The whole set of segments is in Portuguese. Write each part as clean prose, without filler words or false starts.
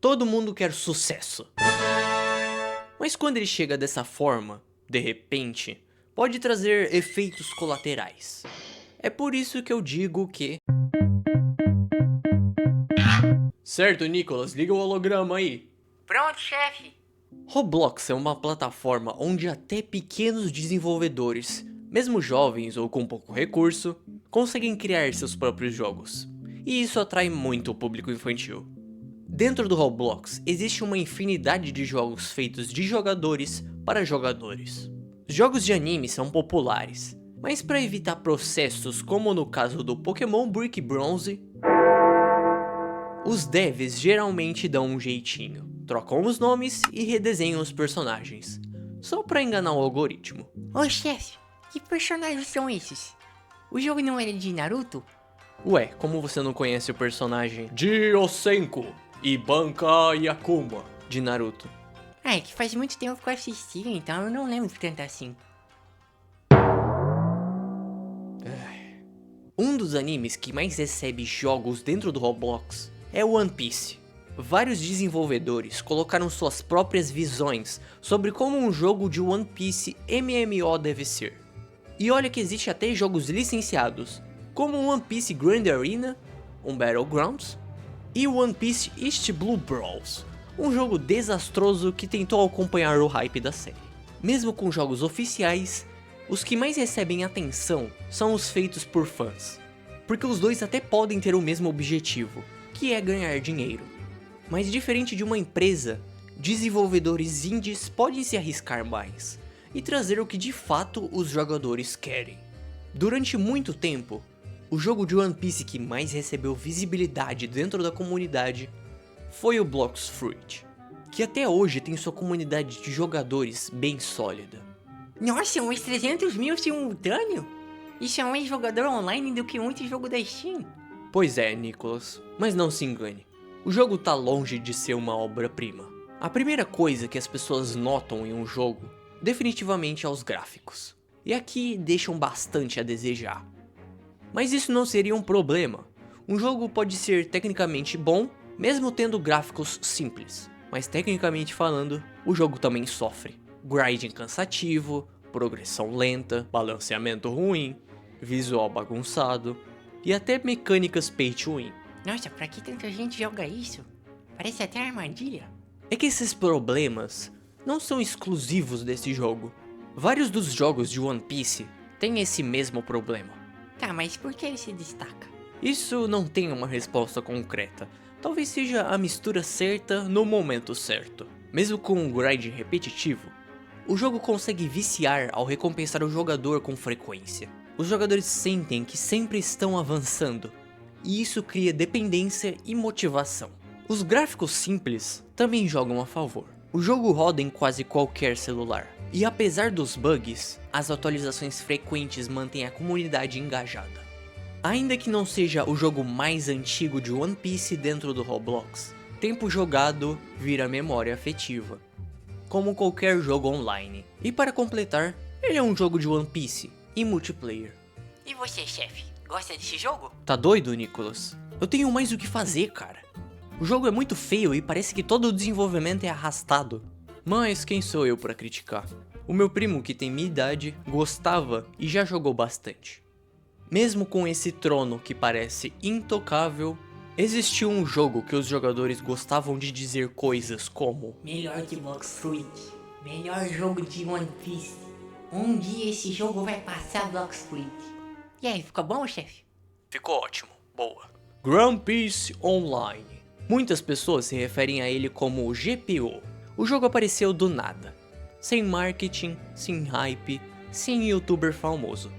Todo mundo quer sucesso. Mas quando ele chega dessa forma, de repente, pode trazer efeitos colaterais. É por isso que eu digo que... Certo, Nicholas, liga o holograma aí. Pronto, chefe. Roblox é uma plataforma onde até pequenos desenvolvedores, mesmo jovens ou com pouco recurso, conseguem criar seus próprios jogos. E isso atrai muito o público infantil. Dentro do Roblox existe uma infinidade de jogos feitos de jogadores para jogadores. Jogos de anime são populares, mas para evitar processos como no caso do Pokémon Brick Bronze, os devs geralmente dão um jeitinho, trocam os nomes e redesenham os personagens, só para enganar o algoritmo. Ô chefe, que personagens são esses? O jogo não era de Naruto? Ué, como você não conhece o personagem Jiosenko e Banka Yakuma de Naruto? Ah, é que faz muito tempo que eu assisti, então eu não lembro tanto assim. Um dos animes que mais recebe jogos dentro do Roblox é One Piece. Vários desenvolvedores colocaram suas próprias visões sobre como um jogo de One Piece MMO deve ser. E olha que existe até jogos licenciados, como One Piece Grand Arena, um Battlegrounds, e One Piece East Blue Brawls, um jogo desastroso que tentou acompanhar o hype da série. Mesmo com jogos oficiais, os que mais recebem atenção são os feitos por fãs, porque os dois até podem ter o mesmo objetivo, que é ganhar dinheiro. Mas diferente de uma empresa, desenvolvedores indies podem se arriscar mais e trazer o que de fato os jogadores querem. Durante muito tempo, o jogo de One Piece que mais recebeu visibilidade dentro da comunidade foi o Blox Fruit, que até hoje tem sua comunidade de jogadores bem sólida. Nossa, uns 300 mil simultâneo? Isso é mais jogador online do que muito jogo da Steam. Pois é, Nicholas, mas não se engane, o jogo tá longe de ser uma obra-prima. A primeira coisa que as pessoas notam em um jogo, definitivamente é os gráficos, e aqui deixam bastante a desejar. Mas isso não seria um problema, um jogo pode ser tecnicamente bom, mesmo tendo gráficos simples, mas tecnicamente falando, o jogo também sofre. Grinding cansativo, progressão lenta, balanceamento ruim, visual bagunçado e até mecânicas pay to win. Nossa, pra que tanta gente joga isso? Parece até armadilha. É que esses problemas não são exclusivos desse jogo. Vários dos jogos de One Piece têm esse mesmo problema. Tá, mas por que ele se destaca? Isso não tem uma resposta concreta. Talvez seja a mistura certa no momento certo. Mesmo com um grind repetitivo, o jogo consegue viciar ao recompensar o jogador com frequência. Os jogadores sentem que sempre estão avançando, e isso cria dependência e motivação. Os gráficos simples também jogam a favor. O jogo roda em quase qualquer celular, e apesar dos bugs, as atualizações frequentes mantêm a comunidade engajada. Ainda que não seja o jogo mais antigo de One Piece dentro do Roblox, tempo jogado vira memória afetiva, como qualquer jogo online. E para completar, ele é um jogo de One Piece e multiplayer. E você, chefe, gosta desse jogo? Tá doido, Nicholas? Eu tenho mais o que fazer, cara. O jogo é muito feio e parece que todo o desenvolvimento é arrastado. Mas quem sou eu para criticar? O meu primo, que tem minha idade, gostava e já jogou bastante. Mesmo com esse trono que parece intocável, existiu um jogo que os jogadores gostavam de dizer coisas como: melhor que Blox Fruit, melhor jogo de One Piece. Um dia esse jogo vai passar Blox Fruit. E aí, ficou bom, chefe? Ficou ótimo, boa. Grand Piece Online. Muitas pessoas se referem a ele como o GPO. O jogo apareceu do nada, sem marketing, sem hype, sem youtuber famoso.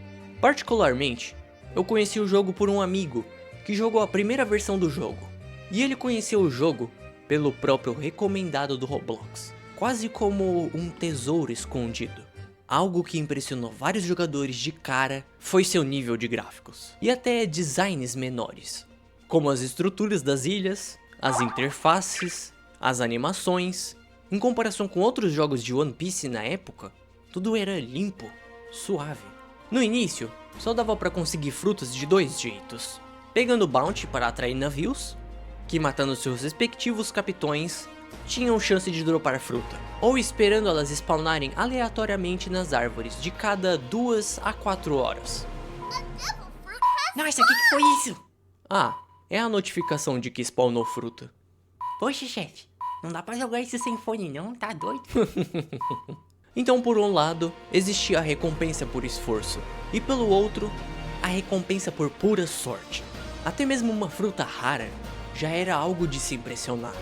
Particularmente, eu conheci o jogo por um amigo que jogou a primeira versão do jogo, e ele conheceu o jogo pelo próprio recomendado do Roblox, quase como um tesouro escondido. Algo que impressionou vários jogadores de cara foi seu nível de gráficos, e até designs menores, como as estruturas das ilhas, as interfaces, as animações. Em comparação com outros jogos de One Piece na época, tudo era limpo, suave. No início, só dava pra conseguir frutas de dois jeitos: pegando bounty para atrair navios, que matando seus respectivos capitões, tinham chance de dropar fruta, ou esperando elas spawnarem aleatoriamente nas árvores de cada 2 a 4 horas. Nossa, o que foi isso? Ah, é a notificação de que spawnou fruta. Poxa, chefe, não dá pra jogar isso sem fone não, tá doido? Então, por um lado, existia a recompensa por esforço, e pelo outro, a recompensa por pura sorte. Até mesmo uma fruta rara já era algo de se impressionar.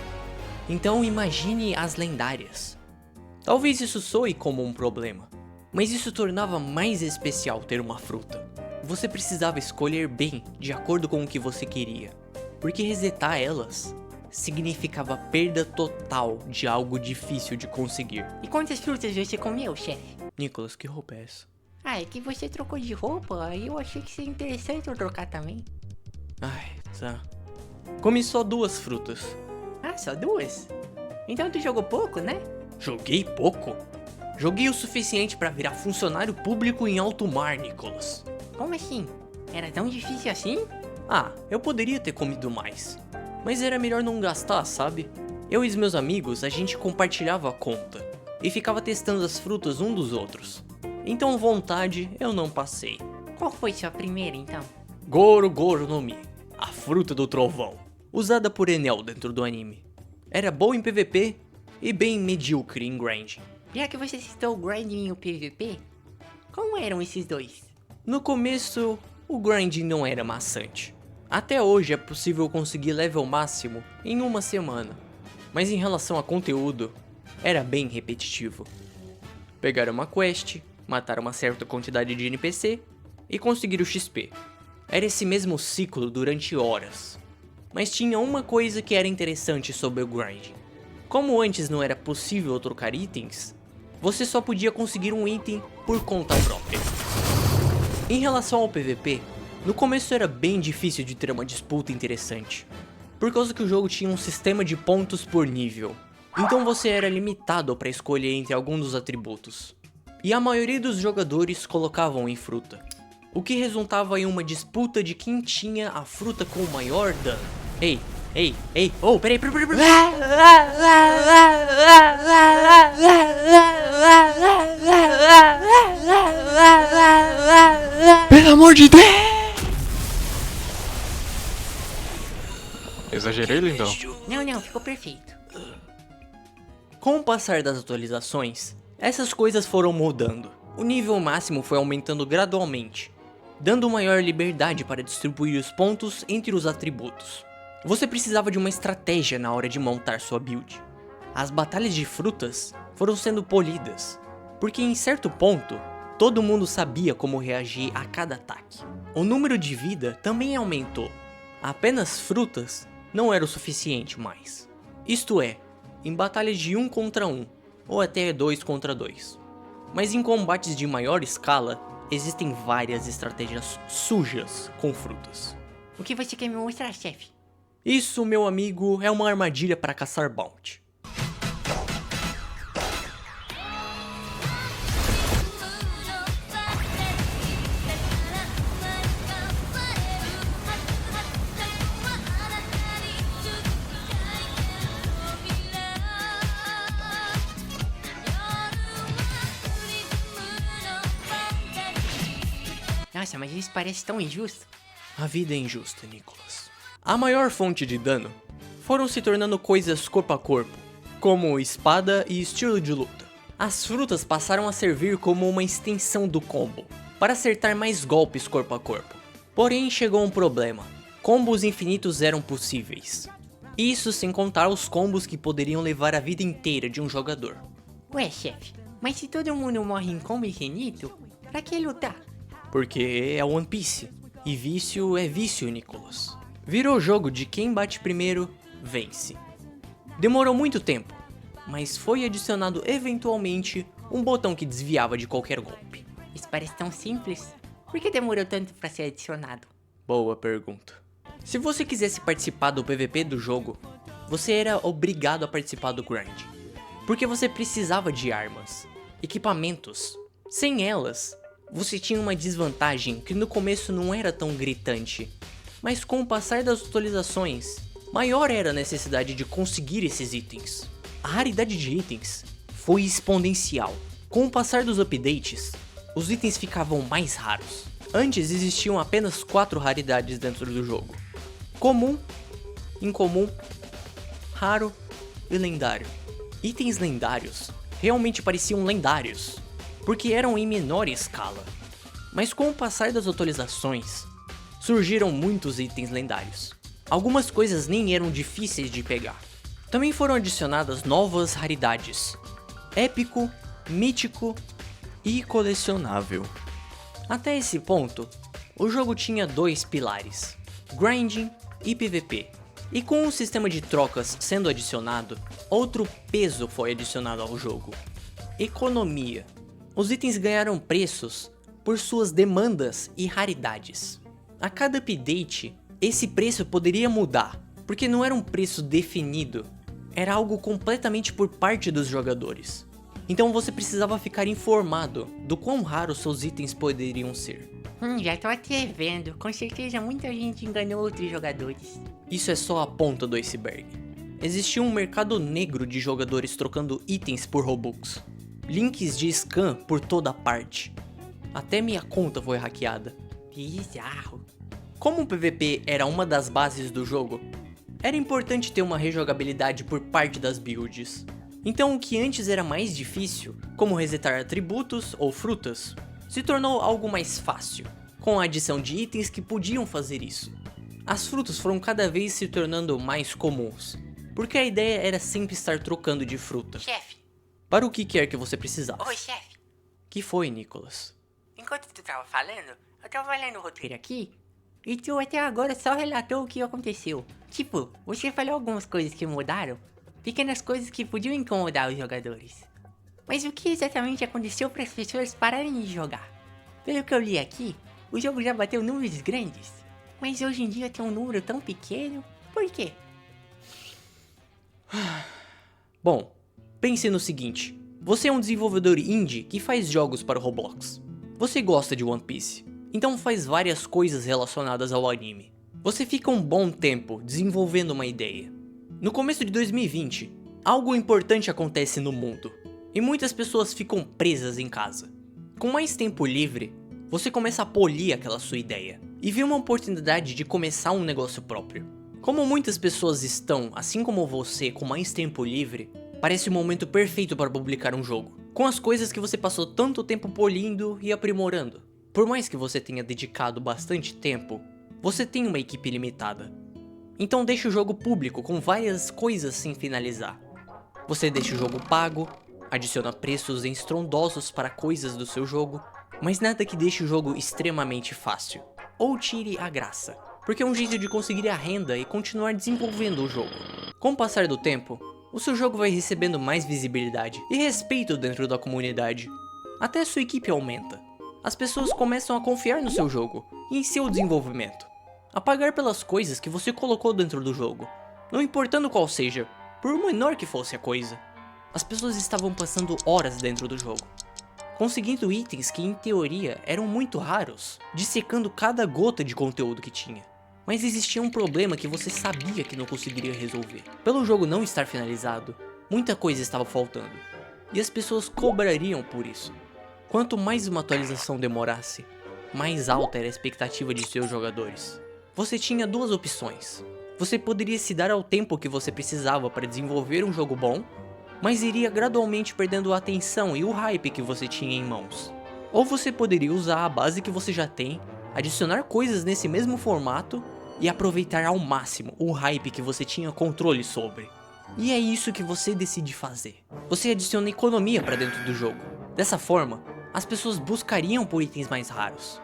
Então imagine as lendárias. Talvez isso soe como um problema, mas isso tornava mais especial ter uma fruta. Você precisava escolher bem de acordo com o que você queria, porque resetar elas significava perda total de algo difícil de conseguir. E quantas frutas você comeu, chefe? Nicholas, que roupa é essa? Ah, é que você trocou de roupa, aí eu achei que seria interessante eu trocar também. Ai, tá. Comi só 2 frutas. Ah, só 2? Então tu jogou pouco, né? Joguei pouco? Joguei o suficiente pra virar funcionário público em alto mar, Nicholas. Como assim? Era tão difícil assim? Ah, eu poderia ter comido mais, mas era melhor não gastar, sabe? Eu e os meus amigos, a gente compartilhava a conta e ficava testando as frutas um dos outros. Então vontade eu não passei. Qual foi sua primeira, então? Goro Goro no Mi, a fruta do trovão, usada por Enel dentro do anime. Era boa em PVP e bem medíocre em grind. Já que você citou o grinding e o PVP, como eram esses dois? No começo, o grinding não era maçante. Até hoje é possível conseguir level máximo em uma semana, mas em relação a conteúdo, era bem repetitivo. Pegar uma quest, matar uma certa quantidade de NPC e conseguir o XP. Era esse mesmo ciclo durante horas. Mas tinha uma coisa que era interessante sobre o grinding. Como antes não era possível trocar itens, você só podia conseguir um item por conta própria. Em relação ao PVP, no começo era bem difícil de ter uma disputa interessante, por causa que o jogo tinha um sistema de pontos por nível, então você era limitado para escolher entre alguns dos atributos, e a maioria dos jogadores colocavam em fruta, o que resultava em uma disputa de quem tinha a fruta com o maior dano. Ei, oh, peraí. Pelo amor de Deus! Exagerei, lindão? Não, ficou perfeito. Com o passar das atualizações, essas coisas foram mudando. O nível máximo foi aumentando gradualmente, dando maior liberdade para distribuir os pontos entre os atributos. Você precisava de uma estratégia na hora de montar sua build. As batalhas de frutas foram sendo polidas, porque em certo ponto, todo mundo sabia como reagir a cada ataque. O número de vida também aumentou. Apenas frutas não era o suficiente mais. Isto é, em batalhas de 1 contra 1, ou até 2 contra 2. Mas em combates de maior escala, existem várias estratégias sujas com frutas. O que você quer me mostrar, chefe? Isso, meu amigo, é uma armadilha para caçar bounty. Nossa, mas isso parece tão injusto. A vida é injusta, Nicholas. A maior fonte de dano foram se tornando coisas corpo a corpo, como espada e estilo de luta. As frutas passaram a servir como uma extensão do combo, para acertar mais golpes corpo a corpo. Porém, chegou um problema. Combos infinitos eram possíveis. Isso sem contar os combos que poderiam levar a vida inteira de um jogador. Ué, chefe, mas se todo mundo morre em combo infinito, pra que lutar? Porque é One Piece, e vício é vício, Nicholas. Virou jogo de quem bate primeiro, vence. Demorou muito tempo, mas foi adicionado eventualmente um botão que desviava de qualquer golpe. Isso parece tão simples. Por que demorou tanto pra ser adicionado? Boa pergunta. Se você quisesse participar do PVP do jogo, você era obrigado a participar do grind, porque você precisava de armas, equipamentos. Sem elas, você tinha uma desvantagem que no começo não era tão gritante, mas com o passar das atualizações, maior era a necessidade de conseguir esses itens. A raridade de itens foi exponencial. Com o passar dos updates, os itens ficavam mais raros. Antes existiam apenas 4 raridades dentro do jogo: comum, incomum, raro e lendário. Itens lendários realmente pareciam lendários, porque eram em menor escala. Mas com o passar das atualizações, surgiram muitos itens lendários. Algumas coisas nem eram difíceis de pegar. Também foram adicionadas novas raridades: épico, mítico e colecionável. Até esse ponto, o jogo tinha 2 pilares: grinding e PVP. E com o sistema de trocas sendo adicionado, outro peso foi adicionado ao jogo: economia. Os itens ganharam preços por suas demandas e raridades. A cada update, esse preço poderia mudar, porque não era um preço definido, era algo completamente por parte dos jogadores. Então você precisava ficar informado do quão raros seus itens poderiam ser. Já tô até vendo. Com certeza muita gente enganou outros jogadores. Isso é só a ponta do iceberg. Existia um mercado negro de jogadores trocando itens por Robux. Links de scam por toda parte. Até minha conta foi hackeada. Bizarro. Como o PVP era uma das bases do jogo, era importante ter uma rejogabilidade por parte das builds. Então o que antes era mais difícil, como resetar atributos ou frutas, se tornou algo mais fácil, com a adição de itens que podiam fazer isso. As frutas foram cada vez se tornando mais comuns, porque a ideia era sempre estar trocando de fruta, Chefe. para o que quer que você precisasse. Oi, chefe. Que foi, Nicholas? Enquanto tu tava falando, eu tava lendo o roteiro aqui, e tu até agora só relatou o que aconteceu. Tipo, você falou algumas coisas que mudaram, pequenas coisas que podiam incomodar os jogadores. Mas o que exatamente aconteceu para as pessoas pararem de jogar? Pelo que eu li aqui, o jogo já bateu números grandes, mas hoje em dia tem um número tão pequeno, por quê? Bom, pense no seguinte: você é um desenvolvedor indie que faz jogos para o Roblox. Você gosta de One Piece, então faz várias coisas relacionadas ao anime. Você fica um bom tempo desenvolvendo uma ideia. No começo de 2020, algo importante acontece no mundo, e muitas pessoas ficam presas em casa. Com mais tempo livre, você começa a polir aquela sua ideia, e vê uma oportunidade de começar um negócio próprio. Como muitas pessoas estão, assim como você, com mais tempo livre, parece o momento perfeito para publicar um jogo, com as coisas que você passou tanto tempo polindo e aprimorando. Por mais que você tenha dedicado bastante tempo, você tem uma equipe limitada. Então deixe o jogo público com várias coisas sem finalizar. Você deixa o jogo pago, adiciona preços estrondosos para coisas do seu jogo, mas nada que deixe o jogo extremamente fácil, ou tire a graça, porque é um jeito de conseguir a renda e continuar desenvolvendo o jogo. Com o passar do tempo, o seu jogo vai recebendo mais visibilidade e respeito dentro da comunidade. Até sua equipe aumenta. As pessoas começam a confiar no seu jogo e em seu desenvolvimento, a pagar pelas coisas que você colocou dentro do jogo, não importando qual seja, por menor que fosse a coisa. As pessoas estavam passando horas dentro do jogo, conseguindo itens que em teoria eram muito raros, dissecando cada gota de conteúdo que tinha. Mas existia um problema que você sabia que não conseguiria resolver. Pelo jogo não estar finalizado, muita coisa estava faltando, e as pessoas cobrariam por isso. Quanto mais uma atualização demorasse, mais alta era a expectativa de seus jogadores. Você tinha duas opções. Você poderia se dar ao tempo que você precisava para desenvolver um jogo bom, mas iria gradualmente perdendo a atenção e o hype que você tinha em mãos. Ou você poderia usar a base que você já tem, adicionar coisas nesse mesmo formato e aproveitar ao máximo o hype que você tinha controle sobre. E é isso que você decide fazer. Você adiciona economia para dentro do jogo. Dessa forma, as pessoas buscariam por itens mais raros,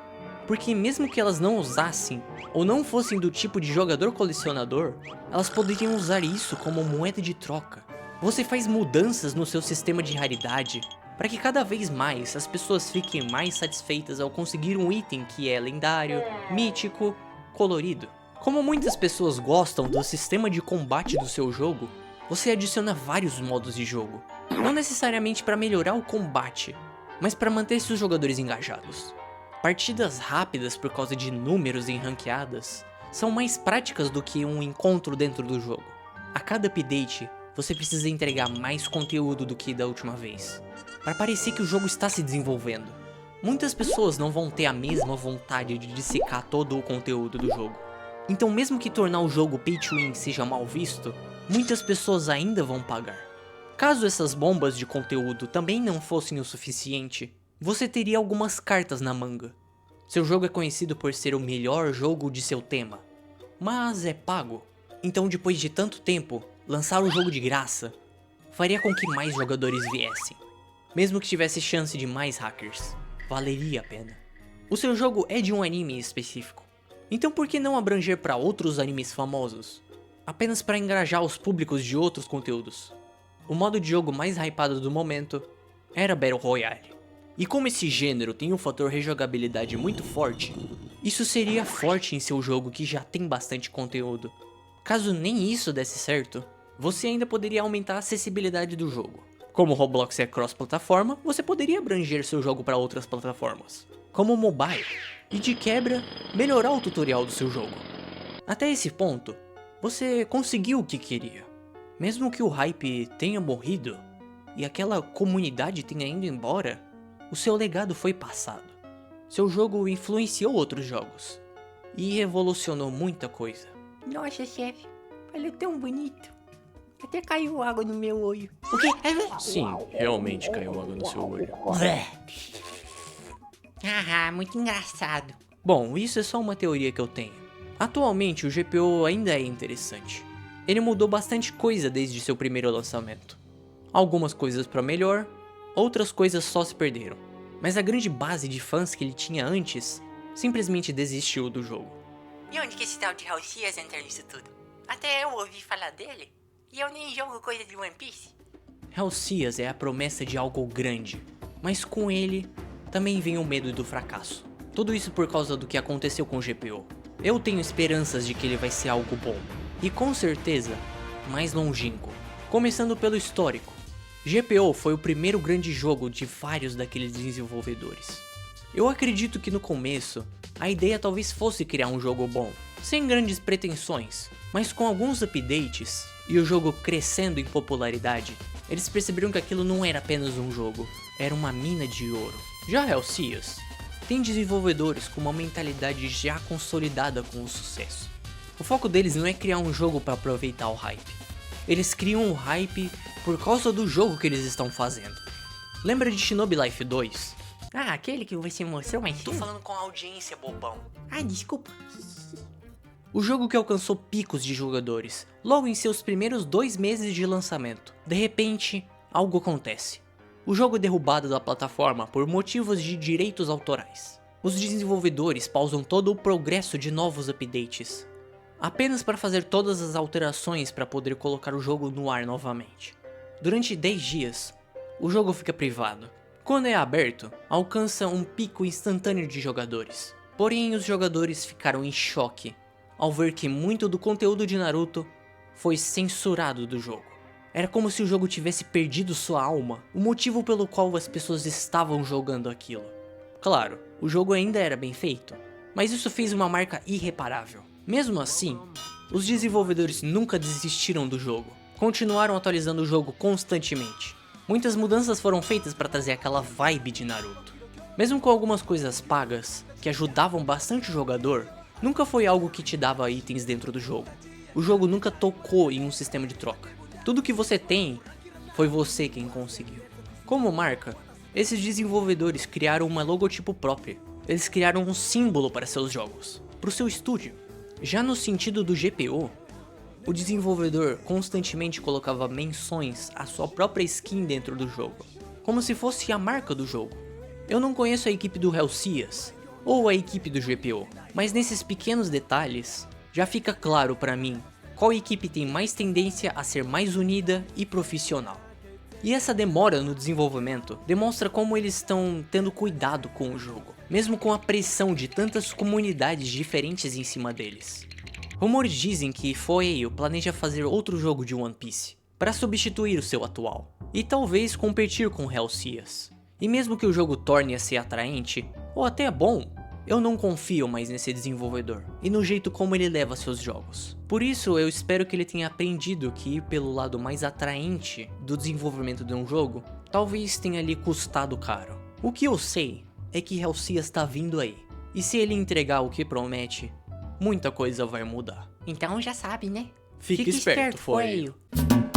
porque mesmo que elas não usassem ou não fossem do tipo de jogador colecionador, elas poderiam usar isso como moeda de troca. Você faz mudanças no seu sistema de raridade para que cada vez mais as pessoas fiquem mais satisfeitas ao conseguir um item que é lendário, mítico, colorido. Como muitas pessoas gostam do sistema de combate do seu jogo, você adiciona vários modos de jogo, não necessariamente para melhorar o combate, mas para manter seus jogadores engajados. Partidas rápidas por causa de números em ranqueadas, são mais práticas do que um encontro dentro do jogo. A cada update, você precisa entregar mais conteúdo do que da última vez, para parecer que o jogo está se desenvolvendo. Muitas pessoas não vão ter a mesma vontade de dissecar todo o conteúdo do jogo. Então mesmo que tornar o jogo pay to win seja mal visto, muitas pessoas ainda vão pagar. Caso essas bombas de conteúdo também não fossem o suficiente, você teria algumas cartas na manga. Seu jogo é conhecido por ser o melhor jogo de seu tema, mas é pago. Então depois de tanto tempo, lançar o jogo de graça faria com que mais jogadores viessem. Mesmo que tivesse chance de mais hackers, valeria a pena. O seu jogo é de um anime específico, então por que não abranger para outros animes famosos? Apenas para engajar os públicos de outros conteúdos. O modo de jogo mais hypado do momento era Battle Royale. E como esse gênero tem um fator rejogabilidade muito forte, isso seria forte em seu jogo que já tem bastante conteúdo. Caso nem isso desse certo, você ainda poderia aumentar a acessibilidade do jogo. Como o Roblox é cross-plataforma, você poderia abranger seu jogo para outras plataformas, como o mobile, e de quebra, melhorar o tutorial do seu jogo. Até esse ponto, você conseguiu o que queria. Mesmo que o hype tenha morrido, e aquela comunidade tenha ido embora, o seu legado foi passado. Seu jogo influenciou outros jogos, e revolucionou muita coisa. Nossa, chefe, falou tão bonito. Até caiu água no meu olho. O quê? Sim, realmente caiu água no seu olho. Ah, muito engraçado. Bom, isso é só uma teoria que eu tenho. Atualmente o GPO ainda é interessante. Ele mudou bastante coisa desde seu primeiro lançamento. Algumas coisas para melhor, outras coisas só se perderam. Mas a grande base de fãs que ele tinha antes simplesmente desistiu do jogo. E onde que esse tal de Halcias entra nisso tudo? Até eu ouvi falar dele, e eu nem jogo coisa de One Piece. Halcias é a promessa de algo grande, mas com ele também vem o medo do fracasso. Tudo isso por causa do que aconteceu com o GPO. Eu tenho esperanças de que ele vai ser algo bom, e com certeza, mais longínquo. Começando pelo histórico. GPO foi o primeiro grande jogo de vários daqueles desenvolvedores. Eu acredito que no começo, a ideia talvez fosse criar um jogo bom, sem grandes pretensões, mas com alguns updates e o jogo crescendo em popularidade, eles perceberam que aquilo não era apenas um jogo, era uma mina de ouro. Já Halcias tem desenvolvedores com uma mentalidade já consolidada com o sucesso. O foco deles não é criar um jogo para aproveitar o hype. Eles criam um hype por causa do jogo que eles estão fazendo. Lembra de Shinobi Life 2? Ah, aquele que você mostrou mais Tô cedo? falando com a audiência, bobão. Ah, desculpa. O jogo que alcançou picos de jogadores logo em seus primeiros 2 meses de lançamento. De repente, algo acontece. O jogo é derrubado da plataforma por motivos de direitos autorais. Os desenvolvedores pausam todo o progresso de novos updates, apenas para fazer todas as alterações para poder colocar o jogo no ar novamente. Durante 10 dias, o jogo fica privado. Quando é aberto, alcança um pico instantâneo de jogadores. Porém, os jogadores ficaram em choque ao ver que muito do conteúdo de Naruto foi censurado do jogo. Era como se o jogo tivesse perdido sua alma, o motivo pelo qual as pessoas estavam jogando aquilo. Claro, o jogo ainda era bem feito, mas isso fez uma marca irreparável. Mesmo assim, os desenvolvedores nunca desistiram do jogo, continuaram atualizando o jogo constantemente. Muitas mudanças foram feitas para trazer aquela vibe de Naruto. Mesmo com algumas coisas pagas, que ajudavam bastante o jogador, nunca foi algo que te dava itens dentro do jogo. O jogo nunca tocou em um sistema de troca. Tudo que você tem, foi você quem conseguiu. Como marca, esses desenvolvedores criaram uma logotipo própria. Eles criaram um símbolo para seus jogos, para o seu estúdio. Já no sentido do GPO, o desenvolvedor constantemente colocava menções à sua própria skin dentro do jogo, como se fosse a marca do jogo. Eu não conheço a equipe do Halcias ou a equipe do GPO, mas nesses pequenos detalhes já fica claro para mim qual equipe tem mais tendência a ser mais unida e profissional. E essa demora no desenvolvimento demonstra como eles estão tendo cuidado com o jogo, mesmo com a pressão de tantas comunidades diferentes em cima deles. Rumores dizem que Foeio planeja fazer outro jogo de One Piece, para substituir o seu atual, e talvez competir com Halcias. E mesmo que o jogo torne a ser atraente, ou até bom, Eu não confio mais nesse desenvolvedor e no jeito como ele leva seus jogos. Por isso, eu espero que ele tenha aprendido que ir pelo lado mais atraente do desenvolvimento de um jogo talvez tenha lhe custado caro. O que eu sei é que Helsias tá vindo aí. E se ele entregar o que promete, muita coisa vai mudar. Então já sabe, né? Fique esperto, foi. foi.